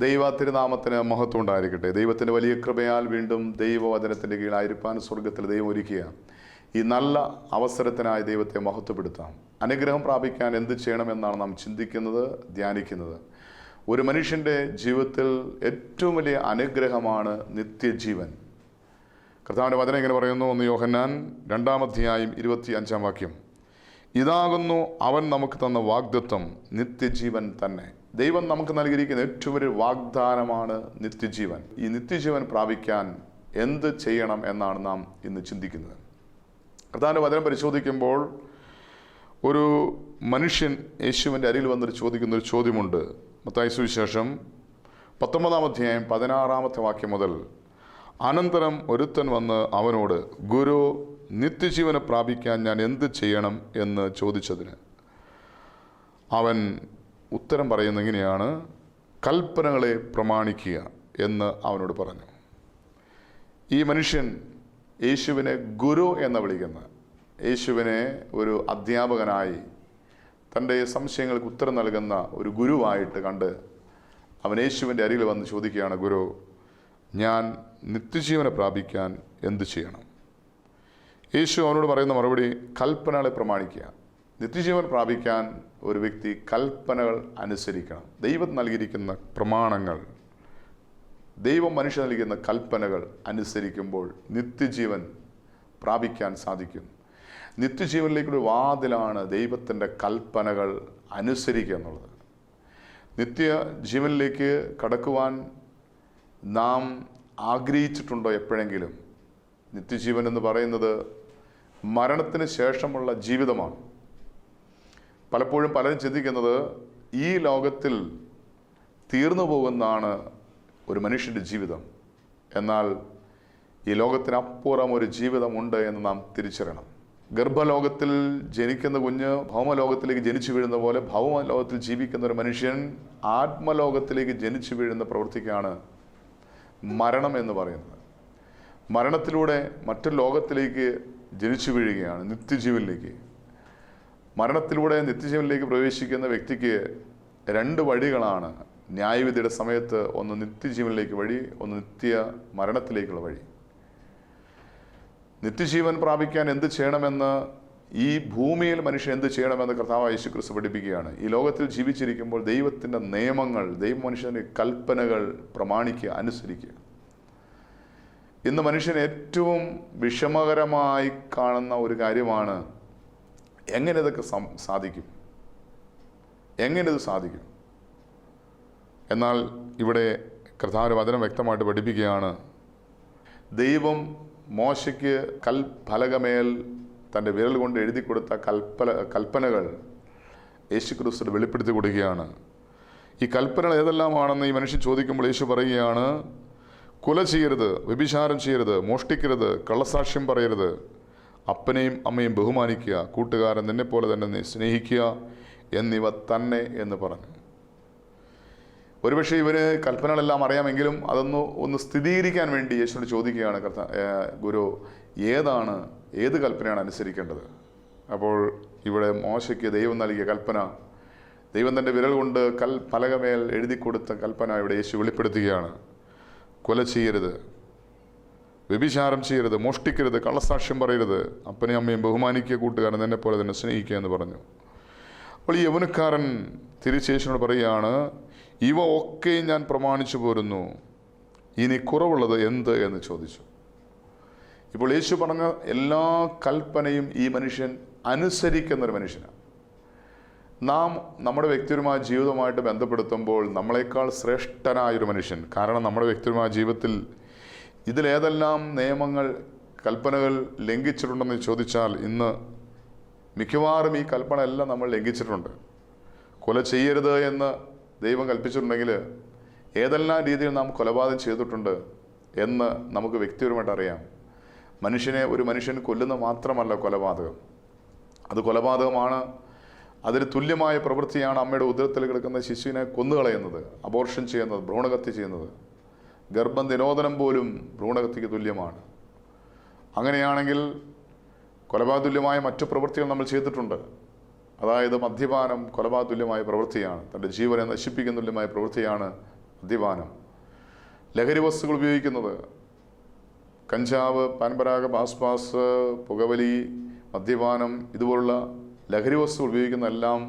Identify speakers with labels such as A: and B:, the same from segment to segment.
A: ദൈവ തിരുനാമത്തിന് മഹത്വം ഉണ്ടായിരിക്കട്ടെ. ദൈവത്തിൻ്റെ വലിയ കൃപയാൽ വീണ്ടും ദൈവവചനത്തിൻ്റെ കീഴായിരിക്കാൻ സ്വർഗത്തിൽ ദൈവം ഒരുക്കുക. ഈ നല്ല അവസരത്തിനായി ദൈവത്തെ മഹത്വപ്പെടുത്താം. അനുഗ്രഹം പ്രാപിക്കാൻ എന്ത് ചെയ്യണമെന്നാണ് നാം ചിന്തിക്കുന്നത്, ധ്യാനിക്കുന്നത്. ഒരു മനുഷ്യൻ്റെ ജീവിതത്തിൽ ഏറ്റവും വലിയ അനുഗ്രഹമാണ് നിത്യജീവൻ. കർത്താവിൻ്റെ വചനം ഇങ്ങനെ പറയുന്നു, 1 യോഹന്നാൻ 2-ാം അധ്യായം 25-ാം വാക്യം. ഇതാകുന്നു അവൻ നമുക്ക് തന്ന വാഗ്ദത്തം, നിത്യജീവൻ തന്നെ. ദൈവം നമുക്ക് നൽകിയിരിക്കുന്ന ഏറ്റവും വലിയ വാഗ്ദാനമാണ് നിത്യജീവൻ. ഈ നിത്യജീവൻ പ്രാപിക്കാൻ എന്ത് ചെയ്യണം എന്നാണ് നാം ഇന്ന് ചിന്തിക്കുന്നത്. കർത്താവിൻ്റെ വചനം പരിശോധിക്കുമ്പോൾ ഒരു മനുഷ്യൻ യേശുവിൻ്റെ അരികിൽ വന്നിട്ട് ചോദിക്കുന്നൊരു ചോദ്യമുണ്ട്. മത്തായി സുവിശേഷം 19-ാം അധ്യായം 16-ാമത്തെ വാക്യം മുതൽ. അനന്തരം ഒരുത്തൻ വന്ന് അവനോട്, ഗുരു, നിത്യജീവനെ പ്രാപിക്കാൻ ഞാൻ എന്ത് ചെയ്യണം എന്ന് ചോദിച്ചതിന് അവൻ ഉത്തരം പറയുന്നത് ഇങ്ങനെയാണ്: കൽപ്പനകളെ പ്രമാണിക്കുക എന്ന് അവനോട് പറഞ്ഞു. ഈ മനുഷ്യൻ യേശുവിനെ ഗുരു എന്ന് വിളിക്കുന്ന, യേശുവിനെ ഒരു അധ്യാപകനായി തൻ്റെ സംശയങ്ങൾക്ക് ഉത്തരം നൽകുന്ന ഒരു ഗുരുവായിട്ട് കണ്ട് അവൻ യേശുവിൻ്റെ അരികിൽ വന്ന് ചോദിക്കുകയാണ്, ഗുരു, ഞാൻ നിത്യജീവനെ പ്രാപിക്കാൻ എന്ത് ചെയ്യണം? യേശു അവനോട് പറയുന്ന മറുപടി, കൽപ്പനകളെ പ്രമാണിക്കുക. നിത്യജീവൻ പ്രാപിക്കാൻ ഒരു വ്യക്തി കൽപ്പനകൾ അനുസരിക്കണം. ദൈവം നൽകിയിരിക്കുന്ന പ്രമാണങ്ങൾ, ദൈവം മനുഷ്യൻ നൽകുന്ന കൽപ്പനകൾ അനുസരിക്കുമ്പോൾ നിത്യജീവൻ പ്രാപിക്കാൻ സാധിക്കും. നിത്യജീവനിലേക്കൊരു വാതിലാണ് ദൈവത്തിൻ്റെ കൽപ്പനകൾ അനുസരിക്കുക എന്നുള്ളത്. നിത്യജീവനിലേക്ക് കടക്കുവാൻ നാം ആഗ്രഹിച്ചിട്ടുണ്ടോ എപ്പോഴെങ്കിലും? നിത്യജീവൻ എന്ന് പറയുന്നത് മരണത്തിന് ശേഷമുള്ള ജീവിതമാണ്. പലപ്പോഴും പലരും ചിന്തിക്കുന്നത് ഈ ലോകത്തിൽ തീർന്നു പോകുന്നതാണ് ഒരു മനുഷ്യൻ്റെ ജീവിതം. എന്നാൽ ഈ ലോകത്തിനപ്പുറം ഒരു ജീവിതമുണ്ട് എന്ന് നാം തിരിച്ചറിയണം. ഗർഭലോകത്തിൽ ജനിക്കുന്ന കുഞ്ഞ് ഭൗമലോകത്തിലേക്ക് ജനിച്ചു വീഴുന്ന പോലെ ഭൗമലോകത്തിൽ ജീവിക്കുന്ന ഒരു മനുഷ്യൻ ആത്മലോകത്തിലേക്ക് ജനിച്ചു വീഴുന്ന പ്രവൃത്തിക്കാണ് മരണം എന്ന് പറയുന്നത്. മരണത്തിലൂടെ മറ്റൊരു ലോകത്തിലേക്ക് ജനിച്ചു വീഴുകയാണ്, നിത്യജീവനിലേക്ക്. മരണത്തിലൂടെ നിത്യജീവനിലേക്ക് പ്രവേശിക്കുന്ന വ്യക്തിക്ക് 2 വഴികളാണ് ന്യായവിധിയുടെ സമയത്ത്. ഒന്ന് നിത്യജീവനിലേക്ക് വഴി, ഒന്ന് നിത്യ മരണത്തിലേക്കുള്ള വഴി. നിത്യജീവൻ പ്രാപിക്കാൻ എന്ത് ചെയ്യണമെന്ന്, ഈ ഭൂമിയിൽ മനുഷ്യൻ എന്ത് ചെയ്യണമെന്ന് കർത്താവായ യേശുക്രിസ്തു പഠിപ്പിക്കുകയാണ്. ഈ ലോകത്തിൽ ജീവിച്ചിരിക്കുമ്പോൾ ദൈവത്തിൻ്റെ നിയമങ്ങൾ, ദൈവ മനുഷ്യൻ്റെ കൽപ്പനകൾ പ്രമാണിക്കുക, അനുസരിക്കുക. ഇന്ന് മനുഷ്യൻ ഏറ്റവും വിഷമകരമായി കാണുന്ന ഒരു കാര്യമാണ്, എങ്ങനെ ഇതൊക്കെ സാധിക്കും, എങ്ങനെ ഇത് സാധിക്കും? എന്നാൽ ഇവിടെ കർത്താവിന്റെ വചനം വ്യക്തമായിട്ട് പഠിപ്പിക്കുകയാണ്. ദൈവം മോശയ്ക്ക് കൽഫലകമേൽ തൻ്റെ വിരൽ കൊണ്ട് എഴുതി കൊടുത്ത കൽപ്പനകൾ യേശുക്രിസ്തു വെളിപ്പെടുത്തി കൊടുക്കുകയാണ്. ഈ കൽപ്പനകൾ ഏതെല്ലാമാണെന്ന് ഈ മനുഷ്യൻ ചോദിക്കുമ്പോൾ യേശു പറയുകയാണ്, കൊല ചെയ്യരുത്, വ്യഭിചാരം ചെയ്യരുത്, മോഷ്ടിക്കരുത്, കള്ളസാക്ഷ്യം പറയരുത്, അപ്പനെയും അമ്മയും ബഹുമാനിക്കുക, കൂട്ടുകാരൻ നിന്നെപ്പോലെ തന്നെ സ്നേഹിക്കുക എന്നിവ തന്നെ എന്ന് പറഞ്ഞു. ഒരുപക്ഷെ ഇവന് കൽപ്പനകളെല്ലാം അറിയാമെങ്കിലും ഒന്ന് സ്ഥിരീകരിക്കാൻ വേണ്ടി യേശുവിനോട് ചോദിക്കുകയാണ്, ഗുരു, ഏത് കൽപ്പനയാണ് അനുസരിക്കേണ്ടത്? അപ്പോൾ ഇവിടെ മോശയ്ക്ക് ദൈവം നൽകിയ കൽപ്പന, ദൈവം തൻ്റെ വിരൽ കൊണ്ട് ഫലകമേൽ എഴുതി കൊടുത്ത കൽപ്പന ഇവിടെ യേശു വെളിപ്പെടുത്തുകയാണ്. കൊല ചെയ്യരുത്, വ്യഭിചാരം ചെയ്യരുത്, മോഷ്ടിക്കരുത്, കള്ളസാക്ഷ്യം പറയരുത്, അപ്പനെയും അമ്മയും ബഹുമാനിക്കുക, കൂട്ടുകാരൻ എന്നെപ്പോലെ തന്നെ സ്നേഹിക്കുക എന്ന് പറഞ്ഞു. അപ്പോൾ ഈ യൗവനക്കാരൻ തിരിച്ച് യേശുവിനോട് പറയുകയാണ്, ഇവ ഒക്കെ ഞാൻ പ്രമാണിച്ചു പോരുന്നു, ഇനി കുറവുള്ളത് എന്ത് എന്ന് ചോദിച്ചു. ഇപ്പോൾ യേശു പറഞ്ഞ എല്ലാ കൽപ്പനയും ഈ മനുഷ്യൻ അനുസരിക്കുന്നൊരു മനുഷ്യനാണ്. നാം നമ്മുടെ വ്യക്തിപരമായ ജീവിതവുമായിട്ട് ബന്ധപ്പെടുത്തുമ്പോൾ നമ്മളെക്കാൾ ശ്രേഷ്ഠനായൊരു മനുഷ്യൻ. കാരണം നമ്മുടെ വ്യക്തിപരമായ ജീവിതത്തിൽ ഇതിലേതെല്ലാം നിയമങ്ങൾ, കൽപ്പനകൾ ലംഘിച്ചിട്ടുണ്ടെന്ന് ചോദിച്ചാൽ ഇന്ന് മിക്കവാറും ഈ കൽപ്പന എല്ലാം നമ്മൾ ലംഘിച്ചിട്ടുണ്ട്. കൊല ചെയ്യരുത് എന്ന് ദൈവം കൽപ്പിച്ചിട്ടുണ്ടെങ്കിൽ ഏതെല്ലാം രീതിയിൽ നാം കൊലപാതകം ചെയ്തിട്ടുണ്ട് എന്ന് നമുക്ക് വ്യക്തിപരമായിട്ട് അറിയാം. ഒരു മനുഷ്യൻ കൊല്ലുന്ന മാത്രമല്ല കൊലപാതകം, അത് കൊലപാതകമാണ്. അതിന് തുല്യമായ പ്രവൃത്തിയാണ് അമ്മയുടെ ഉദരത്തിൽ കിടക്കുന്ന ശിശുവിനെ കൊന്നുകളയുന്നത്, അബോർഷൻ ചെയ്യുന്നത്, ഭ്രൂണഹത്യ ചെയ്യുന്നത്. ഗർഭം നിരോധനം പോലും ഭ്രൂണഹത്യക്ക് തുല്യമാണ്. അങ്ങനെയാണെങ്കിൽ കൊലപാതകതുല്യമായ മറ്റു പ്രവൃത്തികൾ നമ്മൾ ചെയ്തിട്ടുണ്ട്. അതായത് മദ്യപാനം കൊലപാതകതുല്യമായ പ്രവൃത്തിയാണ്, തൻ്റെ ജീവനെ നശിപ്പിക്കുന്ന തുല്യമായ പ്രവൃത്തിയാണ്. മദ്യപാനം, ലഹരി വസ്തുക്കൾ ഉപയോഗിക്കുന്നത്, കഞ്ചാവ്, പാൻപരാഗം, ആസ്പാസ്, പുകവലി, മദ്യപാനം, ഇതുപോലുള്ള ലഹരി വസ്തുക്കൾ ഉപയോഗിക്കുന്ന എല്ലാം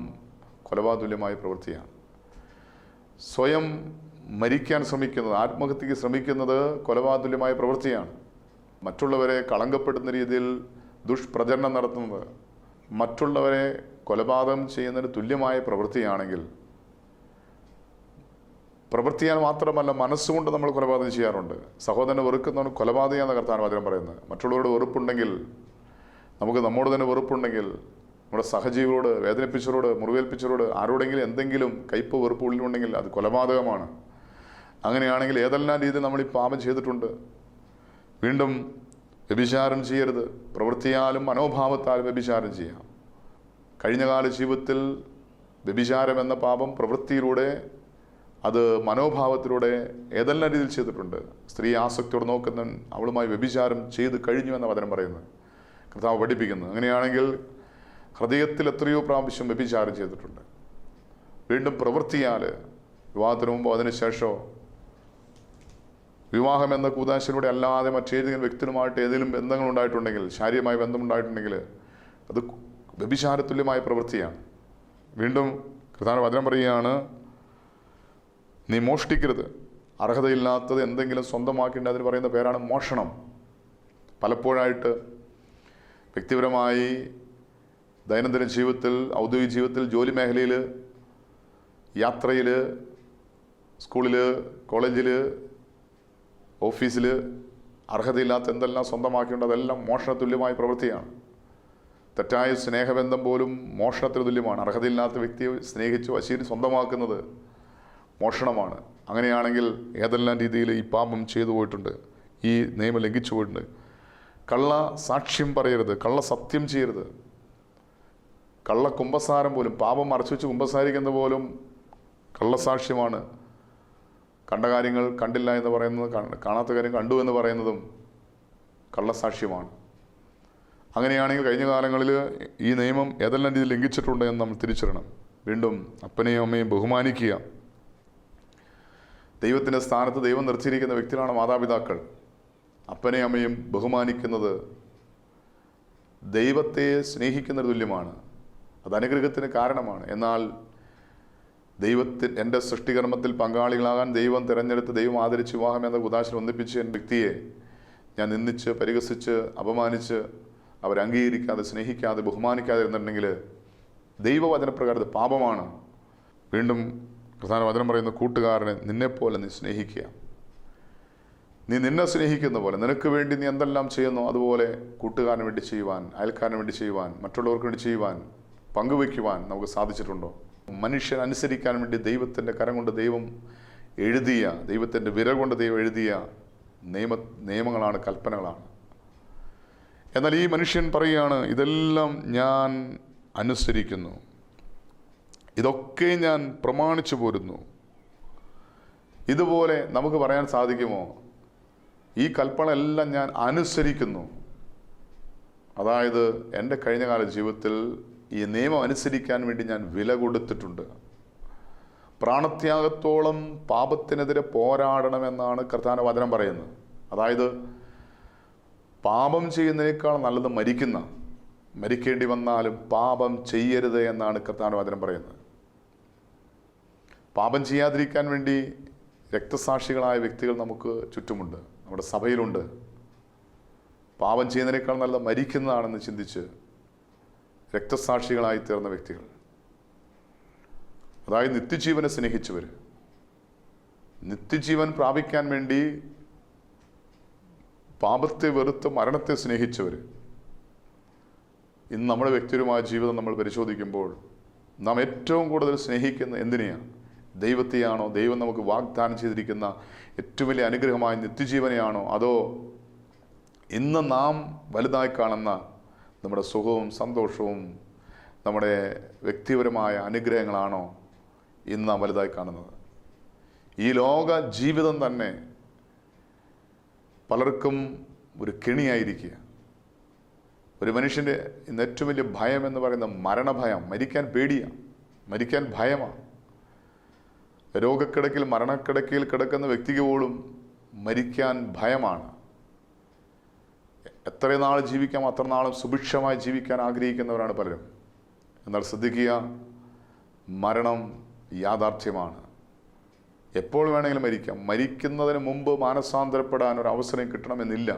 A: കൊലപാതകതുല്യമായ പ്രവൃത്തിയാണ്. സ്വയം മരിക്കാൻ ശ്രമിക്കുന്നത്, ആത്മഹത്യക്ക് ശ്രമിക്കുന്നത് കൊലപാതകതുല്യമായ പ്രവൃത്തിയാണ്. മറ്റുള്ളവരെ കളങ്കപ്പെടുത്തുന്ന രീതിയിൽ ദുഷ്പ്രചരണം നടത്തുന്നത് മറ്റുള്ളവരെ കൊലപാതകം ചെയ്യുന്നതിന് തുല്യമായ പ്രവൃത്തിയാണെങ്കിൽ, പ്രവൃത്തിയാൽ മാത്രമല്ല മനസ്സുകൊണ്ട് നമ്മൾ കൊലപാതകം ചെയ്യാറുണ്ട്. സഹോദരനെ വെറുക്കുന്നവന് കൊലപാതകമെന്ന കർത്താൻ വചനം പറയുന്നത്. മറ്റുള്ളവരോട് വെറുപ്പുണ്ടെങ്കിൽ, നമുക്ക് നമ്മോട് തന്നെ വെറുപ്പുണ്ടെങ്കിൽ, നമ്മുടെ സഹജീവികളോട്, വേദനിപ്പിച്ചവരോട്, മുറിവേൽപ്പിച്ചവരോട്, ആരോടെങ്കിലും എന്തെങ്കിലും കയ്പ് വെറുപ്പ് ഉള്ളിലുണ്ടെങ്കിൽ അത് കൊലപാതകമാണ്. അങ്ങനെയാണെങ്കിൽ ഏതെല്ലാം രീതിയിൽ നമ്മൾ ഈ പാപം ചെയ്തിട്ടുണ്ട്. വീണ്ടും വ്യഭിചാരം ചെയ്യരുത്. പ്രവൃത്തിയാലും മനോഭാവത്താലും വ്യഭിചാരം ചെയ്യാം. കഴിഞ്ഞകാല ജീവിതത്തിൽ വ്യഭിചാരം എന്ന പാപം പ്രവൃത്തിയിലൂടെ, അത് മനോഭാവത്തിലൂടെ ഏതെല്ലാം രീതിയിൽ ചെയ്തിട്ടുണ്ട്. സ്ത്രീ ആസക്തിയോട് നോക്കുന്നവൻ അവളുമായി വ്യഭിചാരം ചെയ്ത് കഴിഞ്ഞു എന്ന വചനം പറയുന്നത്, കർത്താവ് പഠിപ്പിക്കുന്നത്. അങ്ങനെയാണെങ്കിൽ ഹൃദയത്തിൽ എത്രയോ പ്രാവശ്യം വ്യഭിചാരം ചെയ്തിട്ടുണ്ട്. വീണ്ടും പ്രവൃത്തിയാൽ, വിവാഹത്തിന് മുമ്പോ അതിനുശേഷമോ, വിവാഹം എന്ന കൂതാശയിലൂടെ അല്ലാതെ മറ്റേതെങ്കിലും വ്യക്തിയുമായിട്ട് ഏതെങ്കിലും ബന്ധങ്ങൾ ഉണ്ടായിട്ടുണ്ടെങ്കിൽ, ശാരീരികമായ ബന്ധമുണ്ടായിട്ടുണ്ടെങ്കിൽ അത് വ്യഭിചാരതുല്യമായ പ്രവൃത്തിയാണ്. വീണ്ടും കർത്താവ് വചനം പറയുകയാണ്, നീ മോഷ്ടിക്കരുത്. അർഹതയില്ലാത്തത് എന്തെങ്കിലും സ്വന്തമാക്കേണ്ട, അതിന് പറയുന്ന പേരാണ് മോഷണം. പലപ്പോഴായിട്ട് വ്യക്തിപരമായി, ദൈനംദിന ജീവിതത്തിൽ, ഔദ്യോഗിക ജീവിതത്തിൽ, ജോലി മേഖലയിൽ, യാത്രയിൽ, സ്കൂളിൽ, കോളേജിൽ, ഓഫീസിൽ അർഹതയില്ലാത്ത എന്തെല്ലാം സ്വന്തമാക്കേണ്ടത് അതെല്ലാം മോഷണതുല്യമായ പ്രവൃത്തിയാണ്. തെറ്റായ സ്നേഹബന്ധം പോലും മോഷണത്തിന് തുല്യമാണ്. അർഹതയില്ലാത്ത വ്യക്തിയെ സ്നേഹിച്ച് വശീന് സ്വന്തമാക്കുന്നത് മോഷണമാണ്. അങ്ങനെയാണെങ്കിൽ ഏതെല്ലാം രീതിയിൽ ഈ പാപം ചെയ്തു പോയിട്ടുണ്ട്, ഈ നിയമം ലംഘിച്ചു പോയിട്ടുണ്ട്. കള്ള സാക്ഷ്യം പറയരുത്, കള്ള സത്യം ചെയ്യരുത്. കള്ള കുമ്പസാരം പോലും, പാപം മറച്ചു വെച്ച് കുമ്പസാരിക്കുന്ന പോലും കള്ളസാക്ഷ്യമാണ്. കണ്ട കാര്യങ്ങൾ കണ്ടില്ല എന്ന് പറയുന്നത്, കാണാത്ത കാര്യം കണ്ടു എന്ന് പറയുന്നതും കള്ളസാക്ഷ്യമാണ്. അങ്ങനെയാണെങ്കിൽ കഴിഞ്ഞ കാലങ്ങളിൽ ഈ നിയമം ഏതെല്ലാം രീതിയിൽ ലംഘിച്ചിട്ടുണ്ട് എന്ന് നമ്മൾ തിരിച്ചറിയണം. വീണ്ടും അപ്പനെയും അമ്മയും ബഹുമാനിക്കുക. ദൈവത്തിൻ്റെ സ്ഥാനത്ത് ദൈവം നിർത്തിയിരിക്കുന്ന വ്യക്തികളാണ് മാതാപിതാക്കൾ. അപ്പനെയും അമ്മയും ബഹുമാനിക്കുന്നത് ദൈവത്തെ സ്നേഹിക്കുന്നതിന് തുല്യമാണ്. അത് അനുഗ്രഹത്തിന് കാരണമാണ്. എന്നാൽ എൻ്റെ സൃഷ്ടികർമ്മത്തിൽ പങ്കാളികളാകാൻ ദൈവം തിരഞ്ഞെടുത്ത്, ദൈവം ആദരിച്ച് വിവാഹം എന്ന ഉദാശനം ഒന്നിപ്പിച്ച എൻ്റെ വ്യക്തിയെ ഞാൻ നിന്ദിച്ച്, പരിഹസിച്ച്, അപമാനിച്ച്, അവരംഗീകരിക്കാതെ, സ്നേഹിക്കാതെ, ബഹുമാനിക്കാതെ ഇരുന്നിട്ടുണ്ടെങ്കിൽ ദൈവവചനപ്രകാരം അത് പാപമാണ്. വീണ്ടും പ്രധാന വചനം പറയുന്ന, കൂട്ടുകാരനെ നിന്നെപ്പോലെ നീ സ്നേഹിക്കുക. നീ നിന്നെ സ്നേഹിക്കുന്ന പോലെ, നിനക്ക് വേണ്ടി നീ എന്തെല്ലാം ചെയ്യുന്നോ അതുപോലെ കൂട്ടുകാരന് വേണ്ടി ചെയ്യുവാൻ, അയൽക്കാരന് വേണ്ടി ചെയ്യുവാൻ, മറ്റുള്ളവർക്ക് വേണ്ടി ചെയ്യുവാൻ, പങ്കുവയ്ക്കുവാൻ നമുക്ക് സാധിച്ചിട്ടുണ്ടോ? മനുഷ്യൻ അനുസരിക്കാൻ വേണ്ടി ദൈവത്തിൻ്റെ കരം കൊണ്ട് ദൈവം എഴുതിയ, ദൈവത്തിൻ്റെ വിരൽ കൊണ്ട് ദൈവം എഴുതിയ നിയമങ്ങളാണ്, കൽപ്പനകളാണ്. എന്നാൽ ഈ മനുഷ്യൻ പറയുകയാണ്, ഇതെല്ലാം ഞാൻ അനുസരിക്കുന്നു, ഇതൊക്കെ ഞാൻ പ്രമാണിച്ചു പോരുന്നു. ഇതുപോലെ നമുക്ക് പറയാൻ സാധിക്കുമോ? ഈ കൽപ്പന എല്ലാം ഞാൻ അനുസരിക്കുന്നു. അതായത് എൻ്റെ കഴിഞ്ഞകാല ജീവിതത്തിൽ ഈ നിയമം അനുസരിക്കാൻ വേണ്ടി ഞാൻ വില കൊടുത്തിട്ടുണ്ട്. പ്രാണത്യാഗത്തോളം പാപത്തിനെതിരെ പോരാടണമെന്നാണ് കർത്താവിൻ്റെ വചനം പറയുന്നത്. അതായത് പാപം ചെയ്യുന്നതിനേക്കാൾ നല്ലത് മരിക്കേണ്ടി വന്നാലും പാപം ചെയ്യരുത് എന്നാണ് കർത്താവിൻ്റെ വചനം പറയുന്നത്. പാപം ചെയ്യാതിരിക്കാൻ വേണ്ടി രക്തസാക്ഷികളായ വ്യക്തികൾ നമുക്ക് ചുറ്റുമുണ്ട്, നമ്മുടെ സഭയിലുണ്ട്. പാപം ചെയ്യുന്നതിനേക്കാൾ നല്ലത് മരിക്കുന്നതാണെന്ന് ചിന്തിച്ച് രക്തസാക്ഷികളായി തീർന്ന വ്യക്തികൾ, അതായത് നിത്യജീവനെ സ്നേഹിച്ചവർ, നിത്യജീവൻ പ്രാപിക്കാൻ വേണ്ടി പാപത്തെ വെറുത്ത് മരണത്തെ സ്നേഹിച്ചവർ. ഇന്ന് നമ്മുടെ വ്യക്തിപരമായ ജീവിതം നമ്മൾ പരിശോധിക്കുമ്പോൾ നാം ഏറ്റവും കൂടുതൽ സ്നേഹിക്കുന്ന എന്തിനെയാണ്? ദൈവത്തെയാണോ? ദൈവം നമുക്ക് വാഗ്ദാനം ചെയ്തിരിക്കുന്ന ഏറ്റവും വലിയ അനുഗ്രഹമായ നിത്യജീവനെയാണോ? അതോ ഇന്ന് നാം വലുതായി കാണുന്ന നമ്മുടെ സുഖവും സന്തോഷവും നമ്മുടെ വ്യക്തിപരമായ അനുഗ്രഹങ്ങളാണോ ഇന്ന് നാം വലുതായി കാണുന്നത്? ഈ ലോക ജീവിതം തന്നെ പലർക്കും ഒരു കെണിയായിരിക്കുക. ഒരു മനുഷ്യൻ്റെ ഇന്ന് ഏറ്റവും വലിയ ഭയം എന്ന് പറയുന്നത് മരണഭയം. മരിക്കാൻ പേടിയാണ്, മരിക്കാൻ ഭയമാണ്. രോഗക്കിടക്കിൽ മരണക്കിടക്കയിൽ കിടക്കുന്ന വ്യക്തിക്ക് പോലും മരിക്കാൻ ഭയമാണ്. എത്ര നാൾ ജീവിക്കാം അത്ര നാളും സുഭിക്ഷമായി ജീവിക്കാൻ ആഗ്രഹിക്കുന്നവരാണ് പലരും. എന്നാൽ ശ്രദ്ധിക്കുക, മരണം യാഥാർത്ഥ്യമാണ്. എപ്പോൾ വേണമെങ്കിലും മരിക്കാം. മരിക്കുന്നതിന് മുമ്പ് മാനസാന്തരപ്പെടാൻ ഒരു അവസരം കിട്ടണമെന്നില്ല.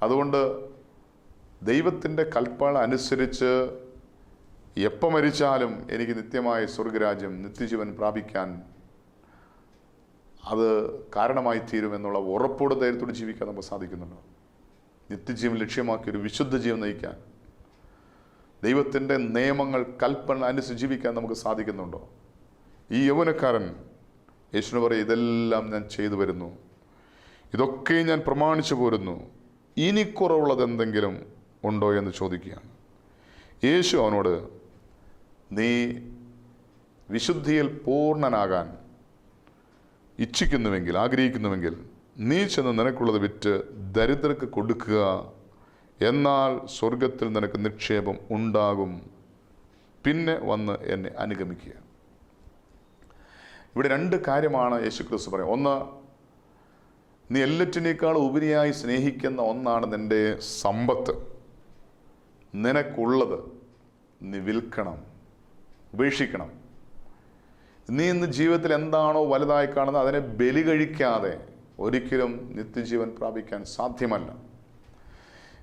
A: അതുകൊണ്ട് ദൈവത്തിൻ്റെ കൽപ്പന അനുസരിച്ച് എപ്പോൾ മരിച്ചാലും എനിക്ക് നിത്യമായ സ്വർഗരാജ്യം, നിത്യജീവൻ പ്രാപിക്കാൻ അത് കാരണമായി തീരുമെന്നുള്ള ഉറപ്പോടെ ധൈര്യത്തോട് ജീവിക്കാൻ നമുക്ക് സാധിക്കുന്നുണ്ടോ? നിത്യജീവൻ ലക്ഷ്യമാക്കി ഒരു വിശുദ്ധ ജീവൻ നയിക്കാൻ, ദൈവത്തിൻ്റെ നിയമങ്ങൾ കൽപ്പന അനുസരിച്ച് ജീവിക്കാൻ നമുക്ക് സാധിക്കുന്നുണ്ടോ? ഈ യൗവനക്കാരൻ യേശുവിന് പറയും, ഇതെല്ലാം ഞാൻ ചെയ്തു വരുന്നു, ഇതൊക്കെ ഞാൻ പ്രമാണിച്ചു പോരുന്നു, ഇനി കുറവുള്ളത് എന്തെങ്കിലും ഉണ്ടോ എന്ന് ചോദിക്കുകയാണ്. യേശു അവനോട്, നീ വിശുദ്ധിയിൽ പൂർണ്ണനാകാൻ ഇച്ഛിക്കുന്നുവെങ്കിൽ, ആഗ്രഹിക്കുന്നുവെങ്കിൽ നീ ചെന്ന് നിനക്കുള്ളത് വിറ്റ് ദരിദ്രർക്ക് കൊടുക്കുക, എന്നാൽ സ്വർഗത്തിൽ നിനക്ക് നിക്ഷേപം ഉണ്ടാകും, പിന്നെ വന്ന് എന്നെ അനുഗമിക്കുക. ഇവിടെ രണ്ട് കാര്യമാണ് യേശുക്രിസ്തു പറയുന്നത്. ഒന്ന്, നീ എല്ലാറ്റിനേക്കാൾ ഉപരിയായി സ്നേഹിക്കുന്ന ഒന്നാണ് നിൻ്റെ സമ്പത്ത്. നിനക്കുള്ളത് നീ വിൽക്കണം, ഉപേക്ഷിക്കണം. നീ ഇന്ന് ജീവിതത്തിൽ എന്താണോ വലുതായി കാണുന്നത് അതിനെ ബലി കഴിക്കാതെ ഒരിക്കലും നിത്യജീവൻ പ്രാപിക്കാൻ സാധ്യമല്ല.